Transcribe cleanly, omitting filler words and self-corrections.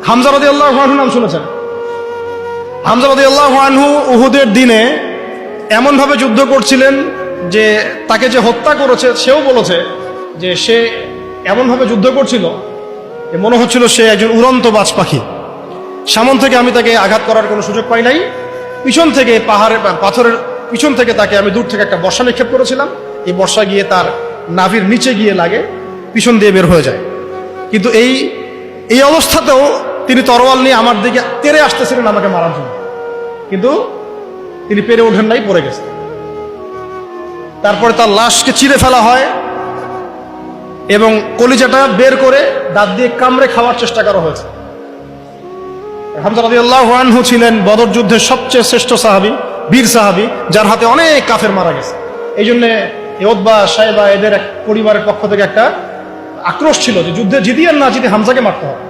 হামজা রাদিয়াল্লাহু আনহু নাম শুনেছেন? হামজা রাদিয়াল্লাহু আনহু উহুদের দিনে এমনভাবে যুদ্ধ করছিলেন যে তাকে যে হত্যা করেছে সেও বলেছে যে সে এমনভাবে যুদ্ধ করছিল যে মনে হচ্ছিল সে একজন উড়ন্ত বাজ পাখি। সামন থেকে আমি তাকে আঘাত করার কোনো সুযোগ পাই নাই, পিছন থেকে পাথরের পিছন থেকে তাকে আমি দূর থেকে একটা বর্ষা নিক্ষেপ করেছিলাম। এই বর্ষা গিয়ে তার নাভির নিচে গিয়ে লাগে, পিছন দিয়ে বের হয়ে যায়। কিন্তু এই অবস্থাতেও তিনি তরোয়াল নিয়ে আমার দিকে তেড়ে আসতেছিলেন আমাকে মারার জন্য, কিন্তু তিনি পেরে ওঠেন নাই, পড়ে গেছেন। তারপরে তার লাশকে চিরে ফেলা হয় এবং কলিজাটা বের করে দাঁত দিয়ে কামড়ে খাওয়ার চেষ্টা করা হয়েছে। হামজা রাদিয়াল্লাহু আনহু ছিলেন বদর যুদ্ধের সবচেয়ে শ্রেষ্ঠ সাহাবী, বীর সাহাবী, যার হাতে অনেক কাফের মারা গেছে। এই জন্য উতবা, শায়বা এদের এক পরিবারের পক্ষ থেকে একটা আক্রোশ ছিল যে যুদ্ধে জিতি আর না জিতে হামজাকে মারতে হবে।